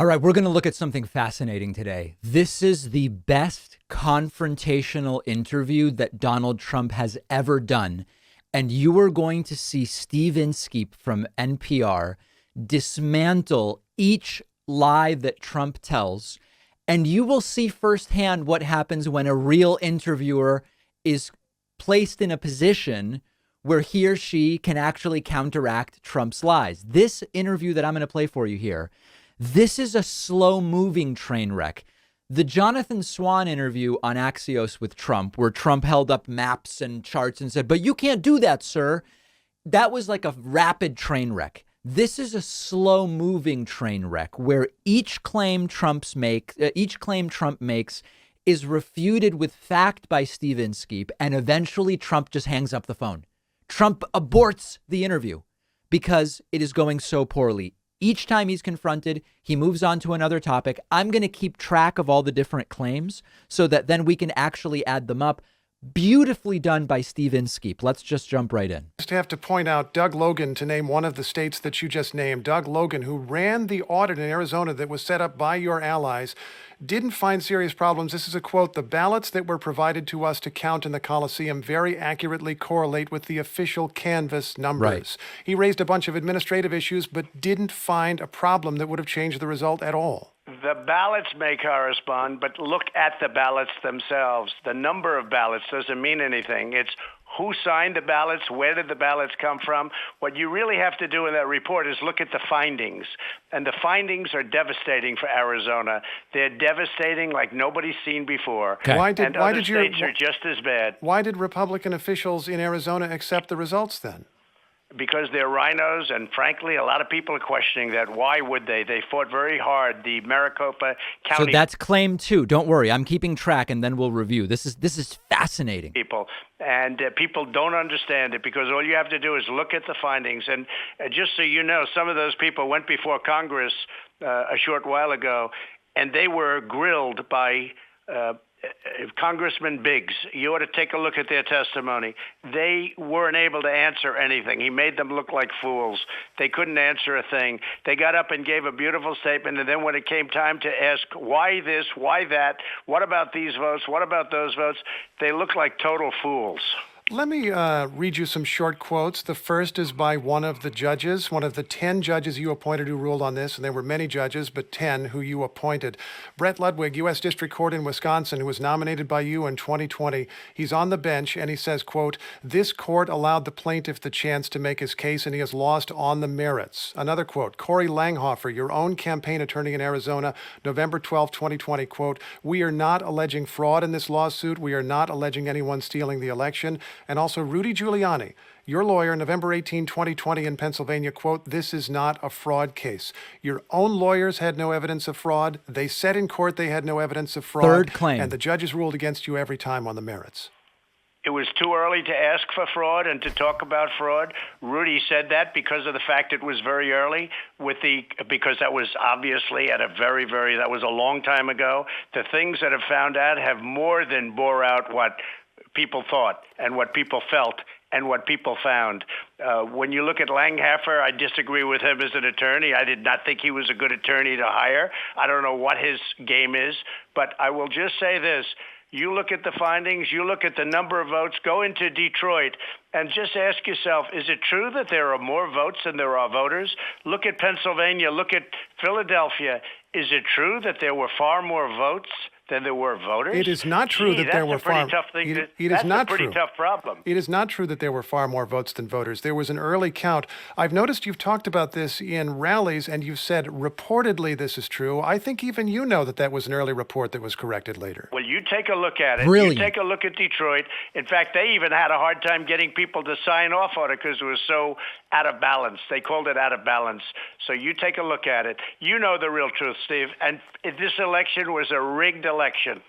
All right, we're going to look at something fascinating today. This is the best confrontational interview that Donald Trump has ever done. And you are going to see Steve Inskeep from NPR dismantle each lie that Trump tells. And you will see firsthand what happens when a real interviewer is placed in a position where he or she can actually counteract Trump's lies. This interview that I'm going to play for you here, this is a slow moving train wreck. The Jonathan Swan interview on Axios with Trump, where Trump held up maps and charts and said, "But you can't do that, sir." That was like a rapid train wreck. This is a slow moving train wreck where each claim Trump makes is refuted with fact by Steve Inskeep, and eventually Trump just hangs up the phone. Trump aborts the interview because it is going so poorly. Each time he's confronted, he moves on to another topic. I'm going to keep track of all the different claims so that then we can actually add them up. Beautifully done by Steve Inskeep. Let's just jump right in. Just have to point out Doug Logan, to name one of the states that you just named. Doug Logan, who ran the audit in Arizona that was set up by your allies, didn't find serious problems. This is a quote: "The ballots that were provided to us to count in the Coliseum very accurately correlate with the official canvass numbers." Right. He raised a bunch of administrative issues, but didn't find a problem that would have changed the result at all. The ballots may correspond, but look at the ballots themselves. The number of ballots doesn't mean anything. It's who signed the ballots, where did the ballots come from. What you really have to do in that report is look at the findings. And the findings are devastating for Arizona. They're devastating like nobody's seen before. Okay. Why did states are just as bad. Why did Republican officials in Arizona accept the results then? Because they're rhinos, and frankly, a lot of people are questioning that. Why would they? They fought very hard. The Maricopa County. So that's claim 2. Don't worry, I'm keeping track, and then we'll review. This is fascinating. People don't understand it because all you have to do is look at the findings. And just so you know, some of those people went before Congress a short while ago, and they were grilled by Congressman Biggs. You ought to take a look at their testimony. They weren't able to answer anything. He made them look like fools. They couldn't answer a thing. They got up and gave a beautiful statement, and then when it came time to ask why this, why that, what about these votes, what about those votes, they looked like total fools. Let me read you some short quotes. The first is by one of the judges, one of the 10 judges you appointed who ruled on this, and there were many judges, but 10 who you appointed. Brett Ludwig, U.S. District Court in Wisconsin, who was nominated by you in 2020. He's on the bench, and he says, quote, "This court allowed the plaintiff the chance to make his case, and he has lost on the merits." Another quote, Corey Langhofer, your own campaign attorney in Arizona, November 12, 2020, quote, "We are not alleging fraud in this lawsuit. We are not alleging anyone stealing the election." And also Rudy Giuliani, your lawyer, November 18, 2020 in Pennsylvania, quote, "This is not a fraud case." Your own lawyers had no evidence of fraud. They said in court they had no evidence of fraud. Third claim. And the judges ruled against you every time on the merits. It was too early to ask for fraud and to talk about fraud. Rudy said that because of the fact it was very early, because that was obviously at a that was a long time ago. The things that have found out have more than bore out what people thought and what people felt and what people found. When you look at Langhofer, I disagree with him as an attorney. I did not think he was a good attorney to hire. I don't know what his game is, but I will just say this. You look at the findings, you look at the number of votes, go into Detroit and just ask yourself, is it true that there are more votes than there are voters? Look at Pennsylvania, look at Philadelphia. Is it true that there were far more votes than there were voters? It is not true that there were far. That's a pretty tough thing. That's a pretty tough problem. It is not true that there were far more votes than voters. There was an early count. I've noticed you've talked about this in rallies, and you've said reportedly this is true. I think even you know that that was an early report that was corrected later. Well, you take a look at it. Brilliant. You take a look at Detroit. In fact, they even had a hard time getting people to sign off on it because it was so out of balance. They called it out of balance. So you take a look at it. You know the real truth, Steve. And this election was a rigged election.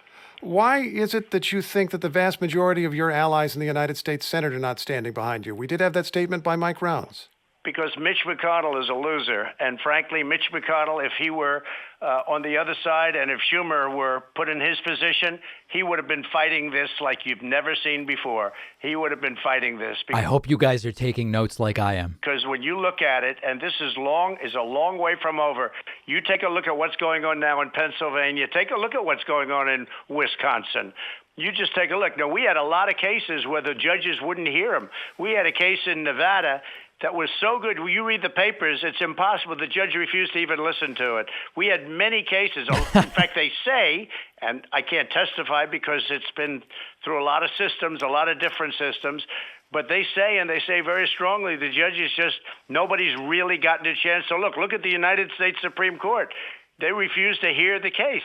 Why is it that you think that the vast majority of your allies in the United States Senate are not standing behind you? We did have that statement by Mike Rounds. because Mitch McConnell is a loser. And frankly, Mitch McConnell, if he were on the other side and if Schumer were put in his position, he would have been fighting this like you've never seen before. He would have been fighting this. I hope you guys are taking notes like I am. Because when you look at it, and this is a long way from over, you take a look at what's going on now in Pennsylvania, take a look at what's going on in Wisconsin. You just take a look. Now, we had a lot of cases where the judges wouldn't hear them. We had a case in Nevada that was so good. When you read the papers, it's impossible. The judge refused to even listen to it. We had many cases. In fact, they say, and I can't testify because it's been through a lot of systems, a lot of different systems, but they say, and they say very strongly, the judges just, nobody's really gotten a chance to look at the United States Supreme Court. They refused to hear the case.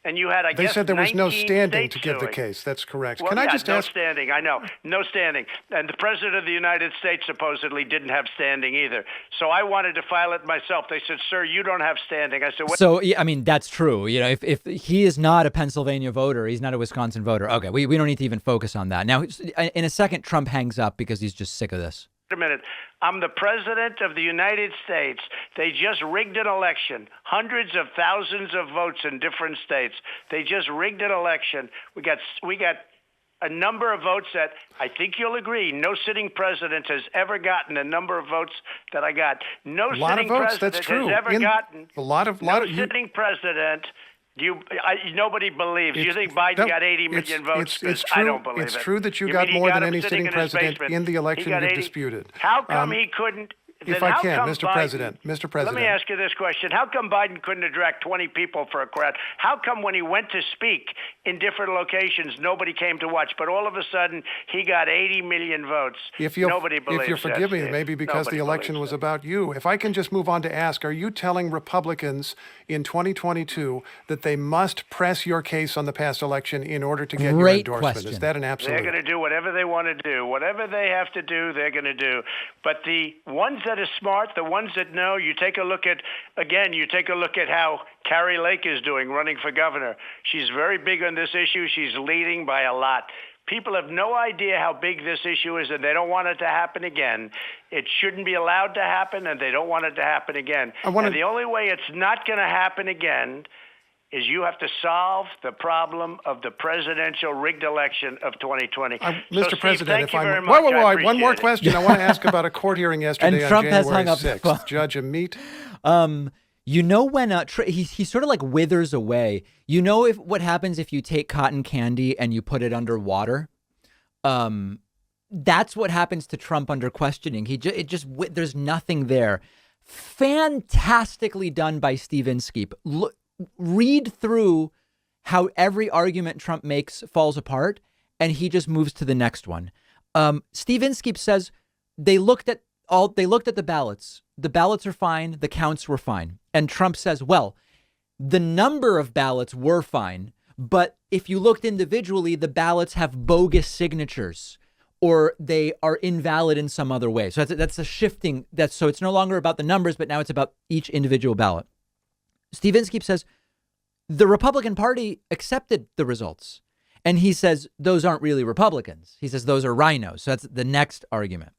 And you had, They said there was no standing to give the case. That's correct. Well, Can I just no ask? standing. I know. No standing. And the president of the United States supposedly didn't have standing either. So I wanted to file it myself. They said, sir, you don't have standing. I said, what? So, yeah, I mean, that's true. You know, if he is not a Pennsylvania voter, he's not a Wisconsin voter. Okay, we don't need to even focus on that. Now, in a second, Trump hangs up because he's just sick of this. Wait a minute. I'm the president of the United States. They just rigged an election. Hundreds of thousands of votes in different states. They just rigged an election. We got a number of votes that I think you'll agree no sitting president has ever gotten a number of votes that I got. No sitting president has ever gotten sitting president. Nobody believes. You think Biden got 80 million votes? It's true. I don't believe it's it. true that you got more than any sitting president in the election you disputed. How come he couldn't? If I can, Mr. President. Let me ask you this question. How come Biden couldn't attract 20 people for a crowd? How come when he went to speak in different locations, nobody came to watch, but all of a sudden he got 80 million votes? Nobody believes If you'll forgive me, maybe because the election was about you. If I can just move on to ask, are you telling Republicans in 2022 that they must press your case on the past election in order to get your endorsement? Question. Is that an absolute? They're going to do whatever they want to do. Whatever they have to do, they're going to do. But the ones that are smart, the ones that know, you take a look at how Carrie Lake is doing, running for governor. She's very big on this issue. She's leading by a lot. People have no idea how big this issue is, and they don't want it to happen again. It shouldn't be allowed to happen, and they don't want it to happen again. And the only way it's not going to happen again is you have to solve the problem of the presidential rigged election of 2020. Mr. President, if I'm... Wait, one more question. I want to ask about a court hearing yesterday and Trump on January has hung up 6th. Judge Amit. You know when he sort of like withers away. You know what happens if you take cotton candy and you put it under water? That's what happens to Trump under questioning. There's nothing there. Fantastically done by Steve Inskeep. Read through how every argument Trump makes falls apart, and he just moves to the next one. Steve Inskeep says they looked at the ballots. The ballots are fine. The counts were fine. And Trump says, well, the number of ballots were fine, but if you looked individually, the ballots have bogus signatures or they are invalid in some other way. So that's a shifting. So it's no longer about the numbers, but now it's about each individual ballot. Steve Inskeep says the Republican Party accepted the results. And he says those aren't really Republicans. He says those are rhinos. So that's the next argument.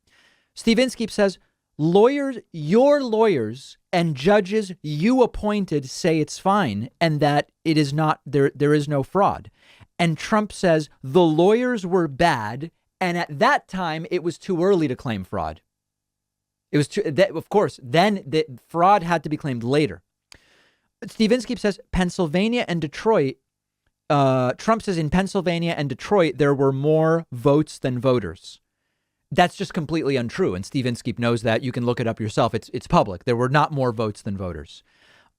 Steve Inskeep says your lawyers and judges you appointed say it's fine and that it is not there is no fraud. And Trump says the lawyers were bad. And at that time, it was too early to claim fraud. It was of course, then the fraud had to be claimed later. Steve Inskeep says Pennsylvania and Detroit. Trump says in Pennsylvania and Detroit, there were more votes than voters. That's just completely untrue. And Steve Inskeep knows that. You can look it up yourself. It's public. There were not more votes than voters.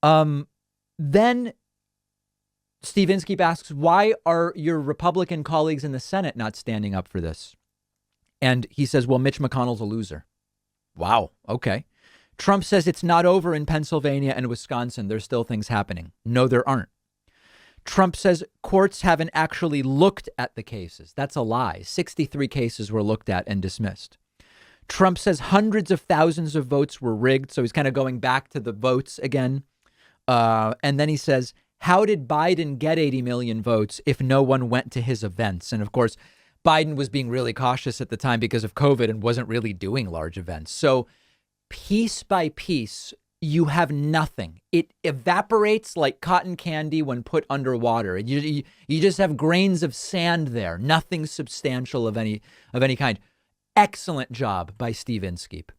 Then Steve Inskeep asks, why are your Republican colleagues in the Senate not standing up for this? And he says, well, Mitch McConnell's a loser. Wow. Okay. Trump says it's not over in Pennsylvania and Wisconsin. There's still things happening. No, there aren't. Trump says courts haven't actually looked at the cases. That's a lie. 63 cases were looked at and dismissed. Trump says hundreds of thousands of votes were rigged. So he's kind of going back to the votes again. And then he says, how did Biden get 80 million votes if no one went to his events? And of course, Biden was being really cautious at the time because of COVID and wasn't really doing large events. So piece by piece, you have nothing. It evaporates like cotton candy when put underwater. You just have grains of sand there, nothing substantial of any kind. Excellent job by Steve Inskeep.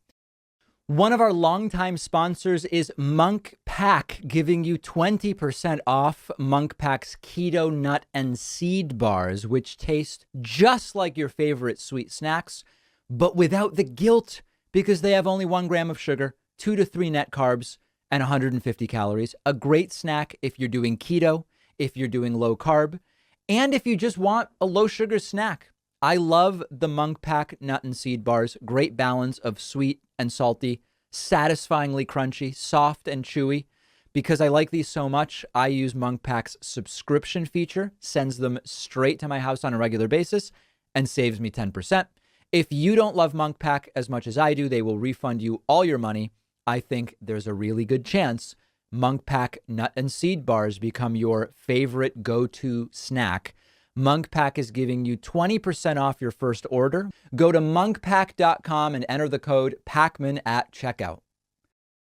One of our longtime sponsors is Monk Pack, giving you 20% off Monk Pack's keto nut and seed bars, which taste just like your favorite sweet snacks, but without the guilt, because they have only 1 gram of sugar, 2 to 3 net carbs, and 150 calories. A great snack if you're doing keto, if you're doing low carb, and if you just want a low sugar snack. I love the Monk Pack nut and seed bars. Great balance of sweet and salty, satisfyingly crunchy, soft and chewy. Because I like these so much, I use Monk Pack's subscription feature, sends them straight to my house on a regular basis, and saves me 10%. If you don't love Monk Pack as much as I do, they will refund you all your money. I think there's a really good chance Monk Pack nut and seed bars become your favorite go-to snack. Monk Pack is giving you 20% off your first order. Go to monkpack.com and enter the code PACMAN at checkout.